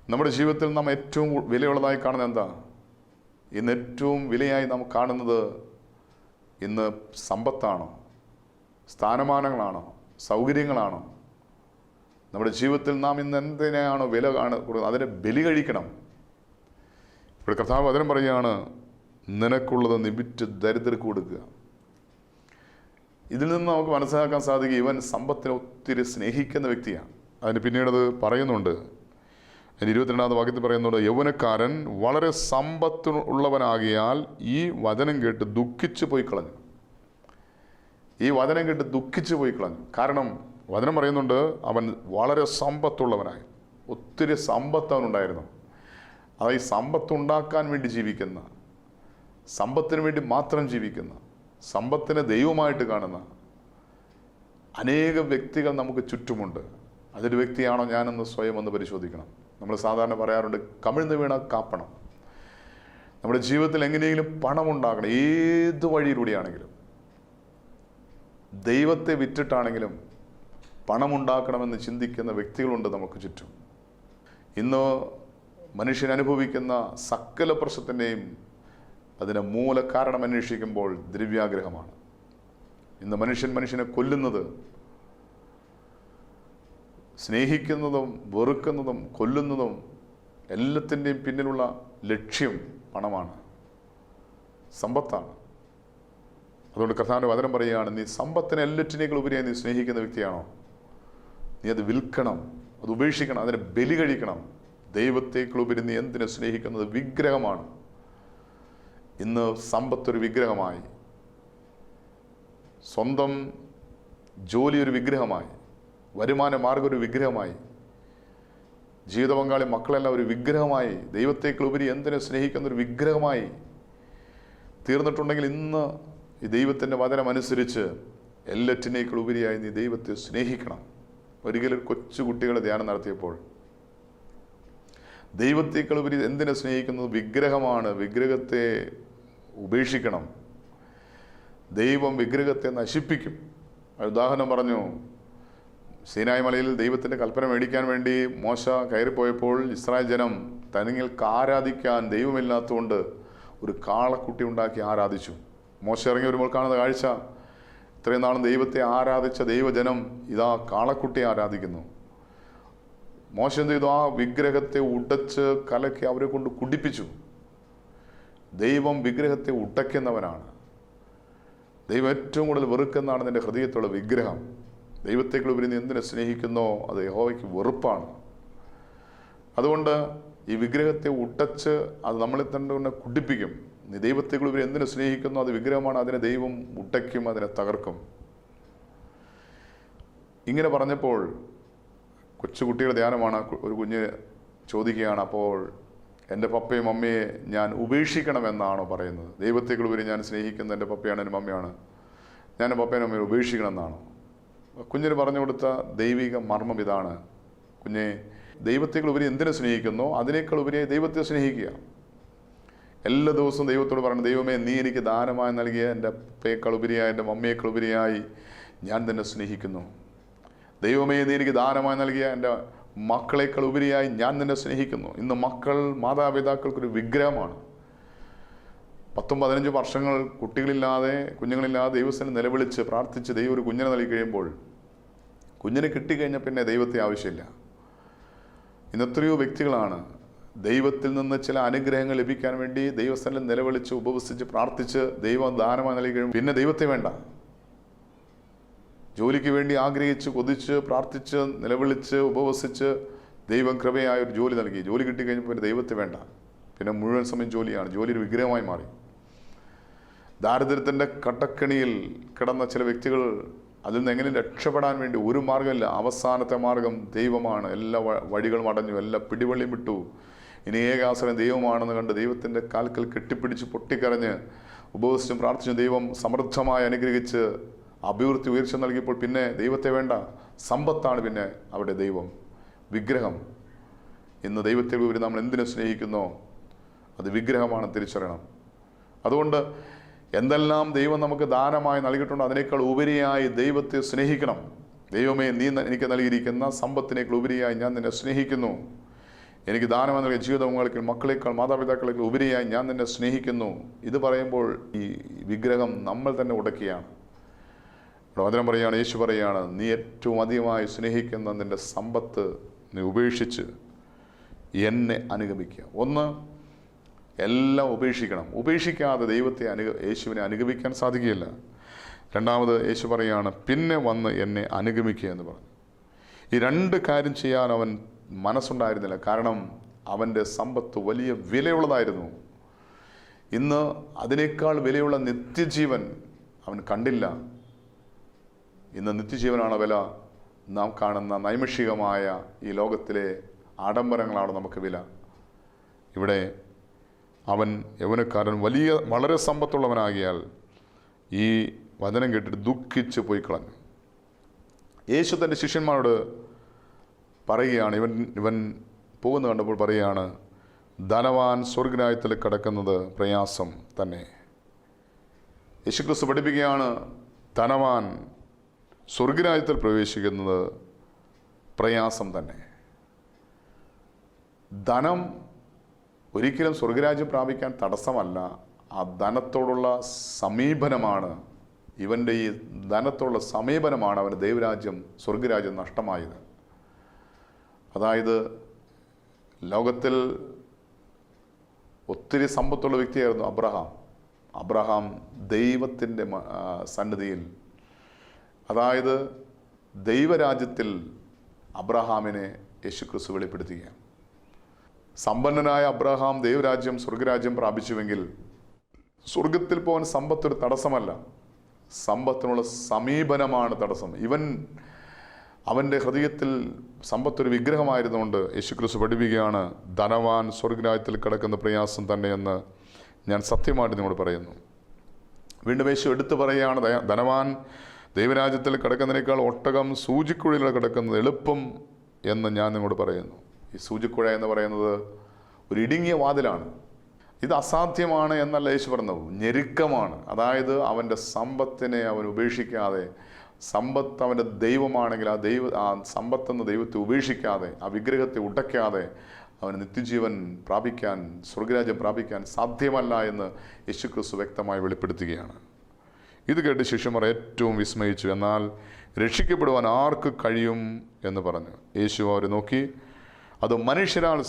A: നമ്മുടെ ജീവിതത്തിൽ നാം ഏറ്റവും വിലയുള്ളതായി കാണുന്നത് എന്താ? ഇന്ന് ഏറ്റവും വിലയായി നാം കാണുന്നത് ഇന്ന് സമ്പത്താണോ, സ്ഥാനമാനങ്ങളാണോ, സൗകര്യങ്ങളാണോ? നമ്മുടെ ജീവിതത്തിൽ നാം ഇന്ന് എന്തിനാണോ വില കൊടുക്കുന്നത് അതിനെ ബലി കഴിക്കണം. ഇവിടെ കർത്താവ് വചനം പറയുകയാണ്, നിനക്കുള്ളത് നീ വിറ്റ് ദരിദ്രർക്ക് കൊടുക്കുക. ഇതിൽ നിന്ന് നമുക്ക് മനസ്സിലാക്കാൻ സാധിക്കും, ഇവൻ സമ്പത്തിനെ ഒത്തിരി സ്നേഹിക്കുന്ന വ്യക്തിയാണ്. അതിന് പിന്നീടത് പറയുന്നുണ്ട്. അതിന് 22-ാമത്തെ വാക്യത്തിൽ പറയുന്നുണ്ട്, യൗവനക്കാരൻ വളരെ സമ്പത്ത് ഉള്ളവനാകിയാൽ ഈ വചനം കേട്ട് ദുഃഖിച്ചു പോയി കളഞ്ഞു. ഈ വചനം കേട്ട് ദുഃഖിച്ചു പോയി കളഞ്ഞു. കാരണം വചനം പറയുന്നുണ്ട്, അവൻ വളരെ സമ്പത്തുള്ളവനായി, ഒത്തിരി സമ്പത്ത് അവനുണ്ടായിരുന്നു. അതായത് സമ്പത്തുണ്ടാക്കാൻ വേണ്ടി ജീവിക്കുന്ന, സമ്പത്തിന് വേണ്ടി മാത്രം ജീവിക്കുന്ന, സമ്പത്തിനെ ദൈവമായിട്ട് കാണുന്ന അനേകം വ്യക്തികൾ നമുക്ക് ചുറ്റുമുണ്ട്. അതൊരു വ്യക്തിയാണോ ഞാനെന്ന് സ്വയം ഒന്ന് പരിശോധിക്കണം. നമ്മൾ സാധാരണ പറയാറുണ്ട്, കമിഴ്ന്ന് വീണ കാപ്പണം. നമ്മുടെ ജീവിതത്തിൽ എങ്ങനെയെങ്കിലും പണം ഉണ്ടാക്കണം, ഏത് വഴിയിലൂടെയാണെങ്കിലും, ദൈവത്തെ വിറ്റിട്ടാണെങ്കിലും പണമുണ്ടാക്കണമെന്ന് ചിന്തിക്കുന്ന വ്യക്തികളുണ്ട് നമുക്ക് ചുറ്റും. ഇന്ന് മനുഷ്യൻ അനുഭവിക്കുന്ന സകല പ്രശ്നത്തിൻ്റെയും അതിന് മൂലകാരണം അന്വേഷിക്കുമ്പോൾ ദ്രവ്യാഗ്രഹമാണ്. ഇന്ന് മനുഷ്യനെ കൊല്ലുന്നത്, സ്നേഹിക്കുന്നതും വെറുക്കുന്നതും കൊല്ലുന്നതും എല്ലാത്തിൻ്റെയും പിന്നിലുള്ള ലക്ഷ്യം പണമാണ്, സമ്പത്താണ്. അതുകൊണ്ട് കർത്താവിൻ്റെ വചനം പറയുകയാണ്, നീ സമ്പത്തിനെ എല്ലാറ്റിനേക്കാൾ ഉപരിയായി നീ സ്നേഹിക്കുന്ന വ്യക്തിയാണോ, നീ അത് വിൽക്കണം, അത് ഉപേക്ഷിക്കണം, അതിനെ ബലി കഴിക്കണം. ദൈവത്തേക്കാൾ ഉപരി നീ എന്തിനെ സ്നേഹിക്കുന്നത്? വിഗ്രഹമാണ്. ഇന്ന് സമ്പത്തൊരു വിഗ്രഹമായി, സ്വന്തം ജോലി ഒരു വിഗ്രഹമായി, വരുമാന മാർഗം ഒരു വിഗ്രഹമായി, ജീവിത പങ്കാളി മക്കളെല്ലാം ഒരു വിഗ്രഹമായി, ദൈവത്തേക്കാൾ ഉപരി എന്തിനെ സ്നേഹിക്കുന്നൊരു വിഗ്രഹമായി തീർന്നിട്ടുണ്ടെങ്കിൽ ഇന്ന് ഈ ദൈവത്തിൻ്റെ വചനം അനുസരിച്ച് എല്ലാറ്റിനേക്കാൾ ഉപരിയായി നീ ദൈവത്തെ സ്നേഹിക്കണം. ഒരിക്കലും കൊച്ചു കുട്ടികളെ ധ്യാനം നടത്തിയപ്പോൾ ദൈവത്തേക്കാൾ ഉപരി എന്തിനെ സ്നേഹിക്കുന്നത്? വിഗ്രഹമാണ്. വിഗ്രഹത്തെ ഉപേക്ഷിക്കണം. ദൈവം വിഗ്രഹത്തെ നശിപ്പിക്കും. ഉദാഹരണം പറഞ്ഞു, സീനായ് മലയിൽ ദൈവത്തിൻ്റെ കൽപ്പന മേടിക്കാൻ വേണ്ടി മോശ കയറിപ്പോയപ്പോൾ ഇസ്രായേൽ ജനം തനിങ്ങൾക്ക് ആരാധിക്കാൻ ദൈവമില്ലാത്തതുകൊണ്ട് ഒരു കാളക്കുട്ടി ഉണ്ടാക്കി ആരാധിച്ചു. മോശ ഇറങ്ങി വരുമ്പോൾ കാണുന്ന കാഴ്ച, ഇത്രയും നാളും ദൈവത്തെ ആരാധിച്ച ദൈവജനം ഇതാ കാളക്കുട്ടിയെ ആരാധിക്കുന്നു. മോശ എന്ത് ചെയ്തു? ആ വിഗ്രഹത്തെ ഉടച്ച് കലക്കി അവരെ കൊണ്ട് കുടിപ്പിച്ചു. ദൈവം വിഗ്രഹത്തെ ഉടയ്ക്കുന്നവനാണ്. ദൈവം ഏറ്റവും കൂടുതൽ വെറുക്കുന്നതാണ് നിൻ്റെ ഹൃദയത്തുള്ള വിഗ്രഹം. ദൈവത്തേക്കാൾ ഉപരി നീ എന്തിനെ സ്നേഹിക്കുന്നോ അത് യഹോവയ്ക്ക് വെറുപ്പാണ്. അതുകൊണ്ട് ഈ വിഗ്രഹത്തെ ഉടച്ച് അത് നമ്മളെ തന്നെ കുടിപ്പിക്കും. നീ ദൈവത്തേക്കാൾ ഉപരി എന്തിനെ സ്നേഹിക്കുന്നോ അത് വിഗ്രഹമാണ്, അതിനെ ദൈവം ഉടയ്ക്കും, അതിനെ തകർക്കും. ഇങ്ങനെ പറഞ്ഞപ്പോൾ കൊച്ചുകുട്ടിയുടെ ധ്യാനമാണ്. ഒരു കുഞ്ഞ് ചോദിക്കുകയാണ്, അപ്പോൾ എൻ്റെ പപ്പയും മമ്മിയെ ഞാൻ ഉപേക്ഷിക്കണമെന്നാണോ പറയുന്നത്? ദൈവത്തേക്കാൾ ഉപരി ഞാൻ സ്നേഹിക്കുന്ന എൻ്റെ പപ്പയാണ്, എൻ്റെ മമ്മിയാണ്. ഞാൻ പപ്പേനും അമ്മയും ഉപേക്ഷിക്കണം എന്നാണോ? കുഞ്ഞിന് പറഞ്ഞു കൊടുത്ത ദൈവിക മർമ്മം ഇതാണ്. കുഞ്ഞെ, ദൈവത്തേക്കാൾ ഉപരി എന്തിനെ സ്നേഹിക്കുന്നോ അതിനേക്കാൾ ഉപരിയായി ദൈവത്തെ സ്നേഹിക്കുക. എല്ലാ ദിവസവും ദൈവത്തോട് പറയണം, ദൈവമേ, നീ എനിക്ക് ദാനമായി നൽകിയ എൻ്റെ അപ്പയേക്കാൾ ഉപരിയായി, എൻ്റെ മമ്മിയേക്കാൾ ഉപരിയായി ഞാൻ തന്നെ സ്നേഹിക്കുന്നു. ദൈവമേ, നീ എനിക്ക് ദാനമായി നൽകിയ എൻ്റെ മക്കളേക്കാൾ ഉപരിയായി ഞാൻ നിന്നെ സ്നേഹിക്കുന്നു. ഇന്ന് മക്കൾ മാതാപിതാക്കൾക്കൊരു വിഗ്രഹമാണ്. 10-15 വർഷങ്ങൾ കുഞ്ഞുങ്ങളില്ലാതെ ദൈവസ്ഥനെ നിലവിളിച്ച് പ്രാർത്ഥിച്ച് ദൈവം ഒരു കുഞ്ഞിനെ നൽകി കഴിയുമ്പോൾ, കുഞ്ഞിനെ കിട്ടിക്കഴിഞ്ഞാൽ പിന്നെ ദൈവത്തെ ആവശ്യമില്ല. ഇന്ന് എത്രയോ വ്യക്തികളാണ് ദൈവത്തിൽ നിന്ന് ചില അനുഗ്രഹങ്ങൾ ലഭിക്കാൻ വേണ്ടി ദൈവസ്ഥനിൽ നിലവിളിച്ച് ഉപവസിച്ച് പ്രാർത്ഥിച്ച് ദൈവം ദാനമായി നൽകി കഴിയുമ്പോൾ പിന്നെ ദൈവത്തെ വേണ്ട. ജോലിക്ക് വേണ്ടി ആഗ്രഹിച്ച് കൊതിച്ച് പ്രാർത്ഥിച്ച് നിലവിളിച്ച് ഉപവസിച്ച് ദൈവം കൃപയായ ഒരു ജോലി നൽകി, ജോലി കിട്ടിക്കഴിഞ്ഞപ്പോൾ പിന്നെ ദൈവത്തെ വേണ്ട, പിന്നെ മുഴുവൻ സമയം ജോലിയാണ്. ജോലി ഒരു വിഗ്രഹമായി മാറി. ദാരിദ്ര്യത്തിൻ്റെ കട്ടക്കണിയിൽ കിടന്ന ചില വ്യക്തികൾ അതിൽ നിന്ന് എങ്ങനെ രക്ഷപ്പെടാൻ വേണ്ടി ഒരു മാർഗ്ഗമില്ല. അവസാനത്തെ മാർഗം ദൈവമാണ്. എല്ലാ വഴികളും അടഞ്ഞു, എല്ലാ പിടിവള്ളിയും വിട്ടു. ഇനി ഏകാശ്രയം ദൈവമാണെന്ന് കണ്ട് ദൈവത്തിൻ്റെ കാൽക്കൽ കെട്ടിപ്പിടിച്ച് പൊട്ടിക്കരഞ്ഞ് ഉപവസിച്ചും പ്രാർത്ഥിച്ചും ദൈവം സമൃദ്ധമായി അനുഗ്രഹിച്ച് അഭിവൃദ്ധി ഉയർച്ച നൽകിയപ്പോൾ പിന്നെ ദൈവത്തെ വേണ്ട. സമ്പത്താണ് പിന്നെ അവിടെ ദൈവം. വിഗ്രഹം. ഇന്ന് ദൈവത്തെ ഉപരി നമ്മൾ എന്തിനു സ്നേഹിക്കുന്നോ അത് വിഗ്രഹമാണ്, തിരിച്ചറിയണം. അതുകൊണ്ട് എന്തെല്ലാം ദൈവം നമുക്ക് ദാനമായി നൽകിയിട്ടുണ്ടോ അതിനേക്കാൾ ഉപരിയായി ദൈവത്തെ സ്നേഹിക്കണം. ദൈവമേ, നീ എനിക്ക് നൽകിയിരിക്കുന്ന സമ്പത്തിനേക്കാൾ ഉപരിയായി ഞാൻ നിന്നെ സ്നേഹിക്കുന്നു. എനിക്ക് ദാനമായി നൽകിയ ജീവിതങ്ങളേക്കാൾ, മക്കളേക്കാൾ, മാതാപിതാക്കളേക്കാൾ ഉപരിയായി ഞാൻ നിന്നെ സ്നേഹിക്കുന്നു. ഇത് പറയുമ്പോൾ ഈ വിഗ്രഹം നമ്മൾ തന്നെ ഉടക്കുകയാണ്. വചനം പറയുകയാണ്, യേശു പറയുകയാണ്, നീ ഏറ്റവും അധികമായി സ്നേഹിക്കുന്ന നിൻ്റെ സമ്പത്ത് നീ ഉപേക്ഷിച്ച് എന്നെ അനുഗമിക്കുക. ഒന്ന്, എല്ലാം ഉപേക്ഷിക്കണം. ഉപേക്ഷിക്കാതെ ദൈവത്തെ യേശുവിനെ അനുഗമിക്കാൻ സാധിക്കുകയില്ല. രണ്ടാമത് യേശു പറയുകയാണ്, പിന്നെ വന്ന് എന്നെ അനുഗമിക്കുക എന്ന് പറഞ്ഞു. ഈ രണ്ട് കാര്യം ചെയ്യാൻ അവൻ മനസ്സുണ്ടായിരുന്നില്ല. കാരണം അവൻ്റെ സമ്പത്ത് വലിയ വിലയുള്ളതായിരുന്നു. ഇന്ന് അതിനേക്കാൾ വിലയുള്ള നിത്യജീവൻ അവൻ കണ്ടില്ല. ഇന്ന് നിത്യജീവനാണ് വില. നാം കാണുന്ന നൈമിഷികമായ ഈ ലോകത്തിലെ ആഡംബരങ്ങളാണ് നമുക്ക് വില. ഇവിടെ അവൻ യൗവനക്കാരൻ വളരെ സമ്പത്തുള്ളവനാകിയാൽ ഈ വചനം കേട്ടിട്ട് ദുഃഖിച്ച് പോയി കളഞ്ഞു. യേശു തൻ്റെ ശിഷ്യന്മാരോട് പറയുകയാണ്, ഇവൻ പോകുന്നത് കണ്ടപ്പോൾ പറയുകയാണ്, ധനവാൻ സ്വർഗ്ഗരാജ്യത്തിൽ കടക്കുന്നത് പ്രയാസം തന്നെ. യേശുക്രിസ്തു പഠിപ്പിക്കുകയാണ്, ധനവാൻ സ്വർഗ്ഗരാജ്യത്തിൽ പ്രവേശിക്കുന്നത് പ്രയാസം തന്നെ. ധനം ഒരിക്കലും സ്വർഗ്ഗരാജ്യം പ്രാപിക്കാൻ തടസ്സമല്ല. ആ ധനത്തോടുള്ള സമീപനമാണ്, ഇവൻ്റെ ഈ ധനത്തോടുള്ള സമീപനമാണ് അവന് ദൈവരാജ്യം, സ്വർഗ്ഗരാജ്യം നഷ്ടമായത്. അതായത് ലോകത്തിൽ ഒത്തിരി സമ്പത്തുള്ള വ്യക്തിയായിരുന്നു അബ്രഹാം ദൈവത്തിൻ്റെ സന്നിധിയിൽ, അതായത് ദൈവരാജ്യത്തിൽ അബ്രഹാമിനെ യേശുക്രിസ്തു വെളിപ്പെടുത്തുകയാണ്. സമ്പന്നനായ അബ്രഹാം ദൈവരാജ്യം, സ്വർഗ്ഗരാജ്യം പ്രാപിച്ചുവെങ്കിൽ സ്വർഗത്തിൽ പോകാൻ സമ്പത്തൊരു തടസ്സമല്ല, സമ്പത്തിനുള്ള സമീപനമാണ് തടസ്സം. അവൻ്റെ ഹൃദയത്തിൽ സമ്പത്തൊരു വിഗ്രഹമായിരുന്നുകൊണ്ട് യേശുക്രിസ്തു പഠിപ്പിക്കുകയാണ്, ധനവാൻ സ്വർഗ്ഗരാജ്യത്തിൽ കിടക്കുന്ന പ്രയാസം തന്നെയെന്ന് ഞാൻ സത്യമായിട്ട് നിങ്ങളോട് പറയുന്നു. വീണ്ടും യേശു എടുത്തു പറയുകയാണ്, ധനവാൻ ദൈവരാജ്യത്തിൽ കിടക്കുന്നതിനേക്കാൾ ഒട്ടകം സൂചിക്കുഴയിൽ കിടക്കുന്നത് എളുപ്പം എന്ന് ഞാൻ നിങ്ങളോട് പറയുന്നു. ഈ സൂചിക്കുഴ എന്ന് പറയുന്നത് ഒരു ഇടുങ്ങിയ വാതിലാണ്. ഇത് അസാധ്യമാണ് എന്നല്ല യേശു പറഞ്ഞത്, ഞെരുക്കമാണ്. അതായത് അവൻ്റെ സമ്പത്തിനെ അവൻ ഉപേക്ഷിക്കാതെ, സമ്പത്ത് അവൻ്റെ ദൈവമാണെങ്കിൽ ആ സമ്പത്തെന്ന ദൈവത്തെ ഉപേക്ഷിക്കാതെ, ആ വിഗ്രഹത്തെ ഉടയ്ക്കാതെ അവന് നിത്യജീവൻ പ്രാപിക്കാൻ, സ്വർഗ്ഗരാജ്യം പ്രാപിക്കാൻ സാധ്യമല്ല എന്ന് യേശുക്രിസ്തു വ്യക്തമായി വെളിപ്പെടുത്തുകയാണ്. ഇത് കേട്ട് ശിഷ്യന്മാർ ഏറ്റവും വിസ്മയിച്ചു. എന്നാൽ രക്ഷിക്കപ്പെടുവാൻ ആർക്ക് കഴിയും എന്ന് പറഞ്ഞു. യേശു അവരെ നോക്കി, അത് മനുഷ്യരാൽ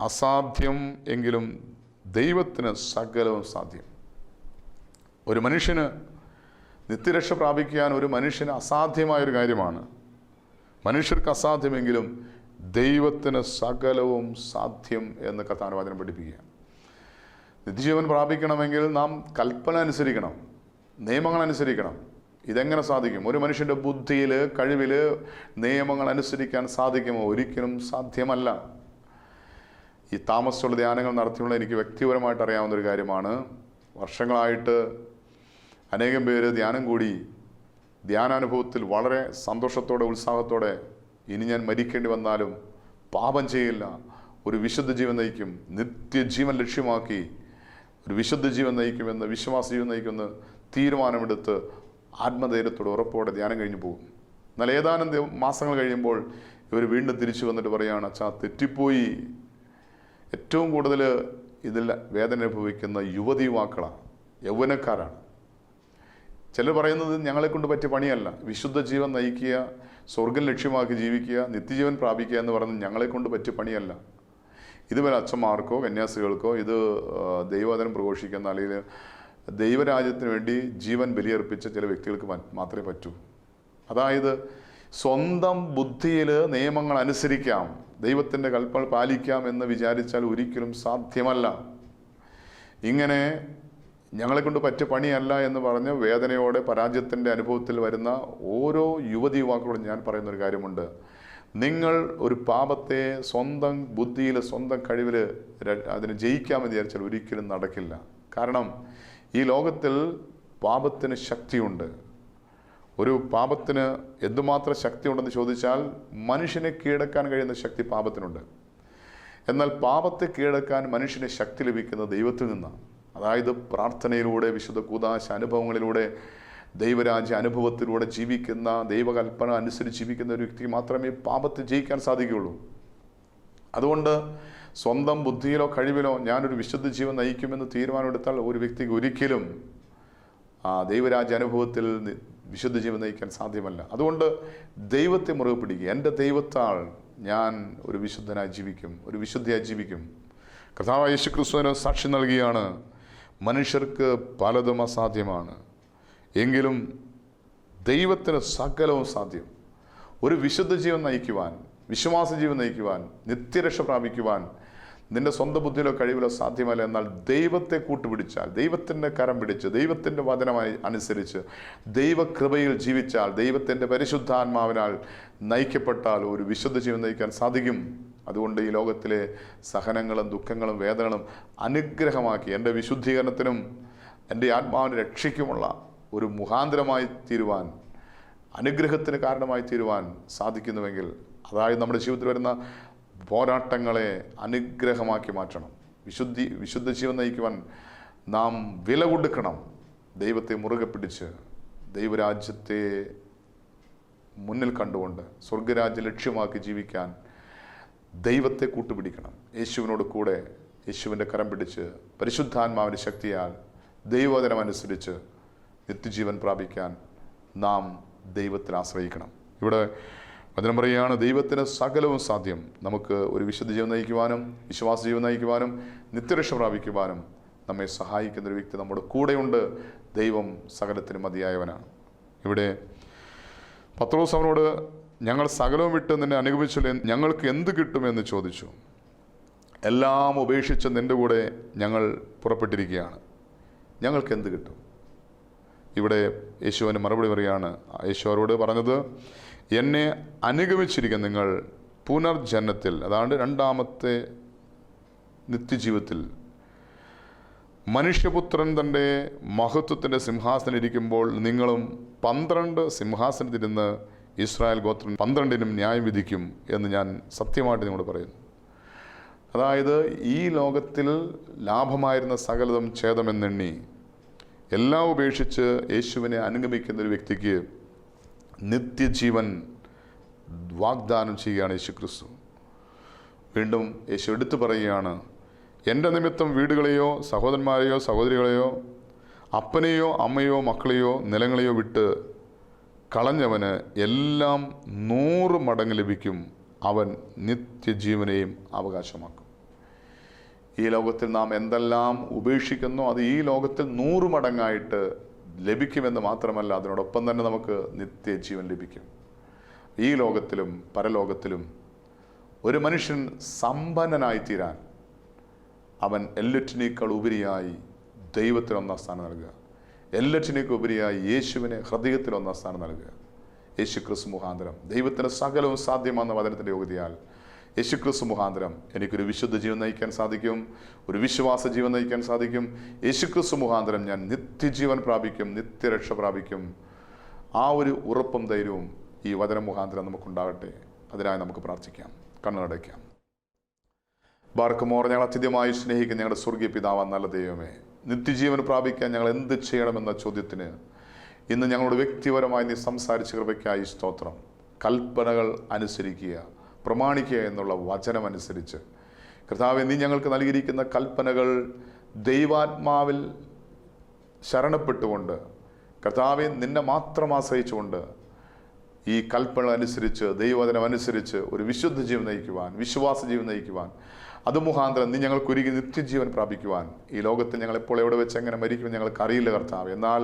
A: അസാധ്യം എങ്കിലും ദൈവത്തിന് സകലവും സാധ്യം. ഒരു മനുഷ്യന് നിത്യരക്ഷ പ്രാപിക്കാൻ ഒരു മനുഷ്യന് അസാധ്യമായൊരു കാര്യമാണ്. മനുഷ്യർക്ക് അസാധ്യമെങ്കിലും ദൈവത്തിന് സകലവും സാധ്യം എന്ന് കർത്താവിന്റെ വചനം പഠിപ്പിക്കുക. നിത്യജീവൻ പ്രാപിക്കണമെങ്കിൽ നാം കൽപ്പന അനുസരിക്കണം, നിയമങ്ങൾ അനുസരിക്കണം. ഇതെങ്ങനെ സാധിക്കും? ഒരു മനുഷ്യൻ്റെ ബുദ്ധിയിൽ, കഴിവിൽ നിയമങ്ങൾ അനുസരിക്കാൻ സാധിക്കുമോ? ഒരിക്കലും സാധ്യമല്ല. ഈ താമസിച്ചുള്ള ധ്യാനങ്ങൾ നടത്തിയുള്ള എനിക്ക് വ്യക്തിപരമായിട്ട് അറിയാവുന്നൊരു കാര്യമാണ്. വർഷങ്ങളായിട്ട് അനേകം പേര് ധ്യാനം കൂടി ധ്യാനാനുഭവത്തിൽ വളരെ സന്തോഷത്തോടെ ഉത്സാഹത്തോടെ ഇനി ഞാൻ മരിക്കേണ്ടി വന്നാലും പാപം ചെയ്യില്ല, ഒരു വിശുദ്ധ ജീവൻ നയിക്കും, നിത്യജീവൻ ലക്ഷ്യമാക്കി ഒരു വിശുദ്ധ ജീവൻ നയിക്കുമെന്ന്, വിശ്വാസ ജീവൻ നയിക്കുമെന്ന് തീരുമാനമെടുത്ത് ആത്മധൈര്യത്തോടെ ഉറപ്പോടെ ധ്യാനം കഴിഞ്ഞു പോകും. എന്നാൽ ഏതാനും മാസങ്ങൾ കഴിയുമ്പോൾ ഇവർ വീണ്ടും തിരിച്ചു വന്നിട്ട് പറയുകയാണ്, അച്ഛാ തെറ്റിപ്പോയി. ഏറ്റവും കൂടുതൽ ഇതിൽ വേദന അനുഭവിക്കുന്ന യുവതീവാക്കളാണ്, യൗവനക്കാരാണ്. ചിലർ പറയുന്നത് ഞങ്ങളെക്കൊണ്ട് പറ്റിയ പണിയല്ല, വിശുദ്ധ ജീവൻ നയിക്കുക, സ്വർഗം ലക്ഷ്യമാക്കി ജീവിക്കുക, നിത്യജീവൻ പ്രാപിക്കുക എന്ന് പറയുന്നത് ഞങ്ങളെക്കൊണ്ട് പറ്റിയ പണിയല്ല. ഇതുവരെ അച്ഛന്മാർക്കോ കന്യാസികൾക്കോ ഇത് ദൈവവചനം പ്രഘോഷിക്കുന്ന അല്ലെങ്കിൽ ദൈവരാജ്യത്തിന് വേണ്ടി ജീവൻ ബലിയർപ്പിച്ച ചില വ്യക്തികൾക്ക് മാത്രമേ പറ്റൂ. അതായത് സ്വന്തം ബുദ്ധിയിൽ നിയമങ്ങൾ അനുസരിക്കാം, ദൈവത്തിൻ്റെ കൽപ്പന പാലിക്കാം എന്ന് വിചാരിച്ചാൽ ഒരിക്കലും സാധ്യമല്ല. ഇങ്ങനെ ഞങ്ങളെക്കൊണ്ട് പറ്റിയ പണിയല്ല എന്ന് പറഞ്ഞ് വേദനയോടെ പരാജയത്തിൻ്റെ അനുഭവത്തിൽ വരുന്ന ഓരോ യുവതി യുവാക്കളോടും ഞാൻ പറയുന്നൊരു കാര്യമുണ്ട്. നിങ്ങൾ ഒരു പാപത്തെ സ്വന്തം ബുദ്ധിയിൽ സ്വന്തം കഴിവിൽ അതിനെ ജയിക്കാമെന്ന് വിചാരിച്ചാൽ ഒരിക്കലും നടക്കില്ല. കാരണം ഈ ലോകത്തിൽ പാപത്തിന് ശക്തിയുണ്ട്. ഒരു പാപത്തിന് എന്തുമാത്രം ശക്തിയുണ്ടെന്ന് ചോദിച്ചാൽ മനുഷ്യനെ കീഴടക്കാൻ കഴിയുന്ന ശക്തി പാപത്തിനുണ്ട്. എന്നാൽ പാപത്തെ കീഴടക്കാൻ മനുഷ്യന് ശക്തി ലഭിക്കുന്നത് ദൈവത്തിൽ നിന്നാണ്. അതായത് പ്രാർത്ഥനയിലൂടെ, വിശുദ്ധ കൂദാശ അനുഭവങ്ങളിലൂടെ, ദൈവരാജ്യ അനുഭവത്തിലൂടെ ജീവിക്കുന്ന, ദൈവകൽപ്പന അനുസരിച്ച് ജീവിക്കുന്ന ഒരു വ്യക്തിക്ക് മാത്രമേ പാപത്തെ ജയിക്കാൻ സാധിക്കുകയുള്ളൂ. അതുകൊണ്ട് സ്വന്തം ബുദ്ധിയിലോ കഴിവിലോ ഞാനൊരു വിശുദ്ധ ജീവൻ നയിക്കുമെന്ന് തീരുമാനമെടുത്താൽ ഒരു വ്യക്തിക്ക് ഒരിക്കലും ദൈവരാജ്യ അനുഭവത്തിൽ വിശുദ്ധ ജീവൻ നയിക്കാൻ സാധ്യമല്ല. അതുകൊണ്ട് ദൈവത്തെ മുറുകെ പിടിക്കുക. എൻ്റെ ദൈവത്താൽ ഞാൻ ഒരു വിശുദ്ധനായി ജീവിക്കും, ഒരു വിശുദ്ധിയായി ജീവിക്കും. കർത്താവായ യേശു ക്രിസ്തുവിന് സാക്ഷി നൽകിയാണ്, മനുഷ്യർക്ക് പലതും അസാധ്യമാണ്, എങ്കിലും ദൈവത്തിന് സകലവും സാധ്യം. ഒരു വിശുദ്ധ ജീവൻ നയിക്കുവാൻ, വിശ്വാസ ജീവൻ നയിക്കുവാൻ, നിത്യരക്ഷ പ്രാപിക്കുവാൻ നിന്റെ സ്വന്തം ബുദ്ധിയിലോ കഴിവിലോ സാധ്യമല്ല. എന്നാൽ ദൈവത്തെ കൂട്ടുപിടിച്ചാൽ, ദൈവത്തിൻ്റെ കരം പിടിച്ച്, ദൈവത്തിൻ്റെ വചനമായി അനുസരിച്ച്, ദൈവകൃപയിൽ ജീവിച്ചാൽ, ദൈവത്തിൻ്റെ പരിശുദ്ധാത്മാവിനാൽ നയിക്കപ്പെട്ടാൽ ഒരു വിശുദ്ധ ജീവൻ നയിക്കാൻ സാധിക്കും. അതുകൊണ്ട് ഈ ലോകത്തിലെ സഹനങ്ങളും ദുഃഖങ്ങളും വേദനകളും അനുഗ്രഹമാക്കി എൻ്റെ വിശുദ്ധീകരണത്തിനും എൻ്റെ ആത്മാവിൻ്റെ രക്ഷയ്ക്കുമുള്ള ഒരു മുഖാന്തരമായി തീരുവാൻ, അനുഗ്രഹത്തിന് കാരണമായി തീരുവാൻ സാധിക്കുന്നുവെങ്കിൽ, അതായത് നമ്മുടെ ജീവിതത്തിൽ വരുന്ന പോരാട്ടങ്ങളെ അനുഗ്രഹമാക്കി മാറ്റണം. വിശുദ്ധ ജീവൻ നയിക്കുവാൻ നാം വില കൊടുക്കണം. ദൈവത്തെ മുറുകെ പിടിച്ച് ദൈവരാജ്യത്തെ മുന്നിൽ കണ്ടുകൊണ്ട് സ്വർഗരാജ്യം ലക്ഷ്യമാക്കി ജീവിക്കാൻ ദൈവത്തെ കൂട്ടുപിടിക്കണം. യേശുവിനോട് കൂടെ യേശുവിൻ്റെ കരം പിടിച്ച് പരിശുദ്ധാത്മാവിൻ്റെ ശക്തിയാൽ ദൈവവചനമനുസരിച്ച് നിത്യജീവൻ പ്രാപിക്കാൻ നാം ദൈവത്തിൽ ആശ്രയിക്കണം. ഇവിടെ വചനം പറയുകയാണ്, ദൈവത്തിന് സകലവും സാധ്യം. നമുക്ക് ഒരു വിശുദ്ധ ജീവൻ നയിക്കുവാനും, വിശ്വാസ ജീവൻ നയിക്കുവാനും, നിത്യരക്ഷ പ്രാപിക്കുവാനും നമ്മെ സഹായിക്കുന്നൊരു വ്യക്തി നമ്മുടെ കൂടെയുണ്ട്. ദൈവം സകലത്തിന് മതിയായവനാണ്. ഇവിടെ പത്രോസ് അവനോട്, ഞങ്ങൾ സകലവും വിട്ട് നിന്നെ അനുഗമിച്ചില്ലേ, ഞങ്ങൾക്ക് എന്ത് കിട്ടുമെന്ന് ചോദിച്ചു. എല്ലാം ഉപേക്ഷിച്ച് നിൻ്റെ കൂടെ ഞങ്ങൾ പുറപ്പെട്ടിരിക്കുകയാണ്, ഞങ്ങൾക്ക് എന്ത് കിട്ടും? ഇവിടെ യേശുവിന് മറുപടി പറയുകയാണ്. യേശു അവരോട് പറഞ്ഞത്, എന്നെ അനുഗമിച്ചിരിക്കുന്ന നിങ്ങൾ പുനർജന്മത്തിൽ, അതാണ്ട് രണ്ടാമത്തെ നിത്യജീവിതത്തിൽ, മനുഷ്യപുത്രൻ തൻ്റെ മഹത്വത്തിൻ്റെ സിംഹാസനം ഇരിക്കുമ്പോൾ നിങ്ങളും 12 സിംഹാസനത്തിരുന്ന് ഇസ്രായേൽ ഗോത്രം 12നും ന്യായം വിധിക്കും എന്ന് ഞാൻ സത്യമായിട്ട് നിങ്ങളോട് പറയുന്നു. അതായത് ഈ ലോകത്തിൽ ലാഭമായിരുന്ന സകലതും ഛേദമെന്നെണ്ണി എല്ലാം ഉപേക്ഷിച്ച് യേശുവിനെ അനുഗമിക്കുന്ന ഒരു വ്യക്തിക്ക് നിത്യജീവൻ വാഗ്ദാനം ചെയ്യുകയാണ് യേശു ക്രിസ്തു. വീണ്ടും യേശു എടുത്തു പറയുകയാണ്, എൻ്റെ നിമിത്തം വീടുകളെയോ സഹോദരന്മാരെയോ സഹോദരികളെയോ അപ്പനെയോ അമ്മയോ മക്കളെയോ നിലങ്ങളെയോ വിട്ട് കളഞ്ഞവന് എല്ലാം 100 മടങ്ങ് ലഭിക്കും, അവൻ നിത്യജീവനെയും അവകാശമാക്കും. ഈ ലോകത്തിൽ നാം എന്തെല്ലാം ഉപേക്ഷിക്കുന്നോ അത് ഈ ലോകത്തിൽ 100 മടങ്ങായിട്ട് ലഭിക്കുമെന്ന് മാത്രമല്ല, അതിനോടൊപ്പം തന്നെ നമുക്ക് നിത്യജീവൻ ലഭിക്കും. ഈ ലോകത്തിലും പരലോകത്തിലും ഒരു മനുഷ്യൻ സമ്പന്നനായി തീരാൻ അവൻ എല്ലാറ്റിനേക്കാൾ ഉപരിയായി ദൈവത്തിന് 1-ാം സ്ഥാനം നൽകുക, എല്ലാറ്റിനേക്കാൾ ഉപരിയായി യേശുവിനെ ഹൃദയത്തിൽ 1-ാം സ്ഥാനം നൽകുക. യേശു ക്രിസ്തു മുഖാന്തരം ദൈവത്തിന് സകലവും സാധ്യമാണെന്ന വചനത്തിൻ്റെ യോഗ്യതയാൽ യേശു ക്രിസ്തു മുഖാന്തരം എനിക്കൊരു വിശുദ്ധ ജീവൻ നയിക്കാൻ സാധിക്കും, ഒരു വിശ്വാസ ജീവൻ നയിക്കാൻ സാധിക്കും. യേശു ക്രിസ്തു മുഖാന്തരം ഞാൻ നിത്യജീവൻ പ്രാപിക്കും, നിത്യരക്ഷ പ്രാപിക്കും. ആ ഒരു ഉറപ്പും ധൈര്യവും ഈ വചന മുഖാന്തരം നമുക്കുണ്ടാകട്ടെ. അതിനായി നമുക്ക് പ്രാർത്ഥിക്കാം. കണ്ണടയ്ക്കാം. ബാർക്കുമോർ, ഞങ്ങൾ അത്യധികമായി സ്നേഹിക്കുന്ന ഞങ്ങളുടെ സ്വർഗീയ പിതാവ്, നല്ല ദൈവമേ, നിത്യജീവൻ പ്രാപിക്കാൻ ഞങ്ങൾ എന്ത് ചെയ്യണമെന്ന ചോദ്യത്തിന് ഇന്ന് ഞങ്ങളോട് വ്യക്തിപരമായി നീ സംസാരിച്ച കൃപയ്ക്കായി സ്തോത്രം. കൽപ്പനകൾ അനുസരിക്കുക, പ്രമാണിക്കുക എന്നുള്ള വചനമനുസരിച്ച് കർത്താവേ, നീ ഞങ്ങൾക്ക് നൽകിയിരിക്കുന്ന കൽപ്പനകൾ ദൈവാത്മാവിൽ ശരണപ്പെട്ടുകൊണ്ട് കർത്താവെ നിന്നെ മാത്രം ആശ്രയിച്ചുകൊണ്ട് ഈ കൽപ്പന അനുസരിച്ച്, ദൈവവചനം അനുസരിച്ച് ഒരു വിശുദ്ധ ജീവൻ നയിക്കുവാൻ, വിശ്വാസ ജീവൻ നയിക്കുവാൻ, അത് മുഖാന്തരം നീ ഞങ്ങൾക്ക് ഒരുക്കി നിത്യജീവൻ പ്രാപിക്കുവാൻ. ഈ ലോകത്തിൽ ഞങ്ങൾ എപ്പോൾ എവിടെ വെച്ച് എങ്ങനെ മരിക്കുമെന്ന് ഞങ്ങൾക്ക് അറിയില്ല കർത്താവ്. എന്നാൽ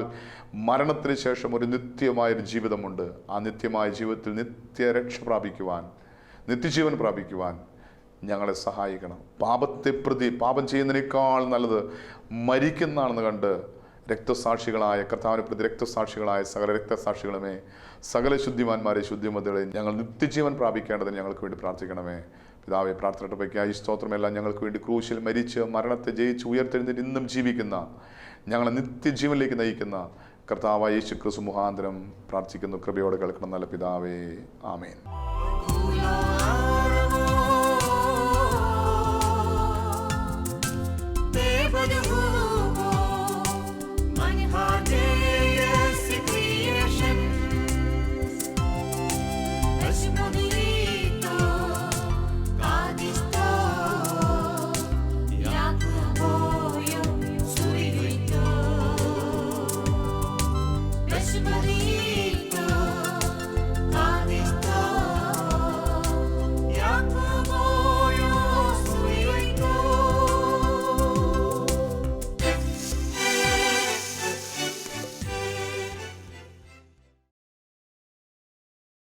A: മരണത്തിന് ശേഷം ഒരു നിത്യമായൊരു ജീവിതമുണ്ട്. ആ നിത്യമായ ജീവിതത്തിൽ നിത്യരക്ഷ പ്രാപിക്കുവാൻ, നിത്യജീവൻ പ്രാപിക്കുവാൻ ഞങ്ങളെ സഹായിക്കണം. പാപത്തെ പ്രതി, പാപം ചെയ്യുന്നതിനേക്കാൾ നല്ലത് മരിക്കുന്നതാണെന്ന് കണ്ട് രക്തസാക്ഷികളായ, കർത്താവിനെ പ്രതി രക്തസാക്ഷികളായ സകല രക്തസാക്ഷികളുമേ, സകല ശുദ്ധിമാന്മാരെ, ശുദ്ധിമതികളെ ഞങ്ങൾ നിത്യജീവൻ പ്രാപിക്കേണ്ടതിന് ഞങ്ങൾക്ക് വേണ്ടി പ്രാർത്ഥിക്കണമേ. പിതാവെ, പ്രാർത്ഥനയ്ക്കായി സ്തോത്രമെല്ലാം ഞങ്ങൾക്ക് വേണ്ടി ക്രൂശിൽ മരിച്ച് മരണത്തെ ജയിച്ച് ഉയർത്തെഴുന്നേറ്റ് ഇന്നും ജീവിക്കുന്ന, ഞങ്ങളെ നിത്യജീവനിലേക്ക് നയിക്കുന്ന കർത്താവായ യേശു ക്രിസ്തു മുഖാന്തരം പ്രാർത്ഥിക്കുന്നു. കൃപയോടെ കേൾക്കണം നല്ല പിതാവേ. ആമേൻ.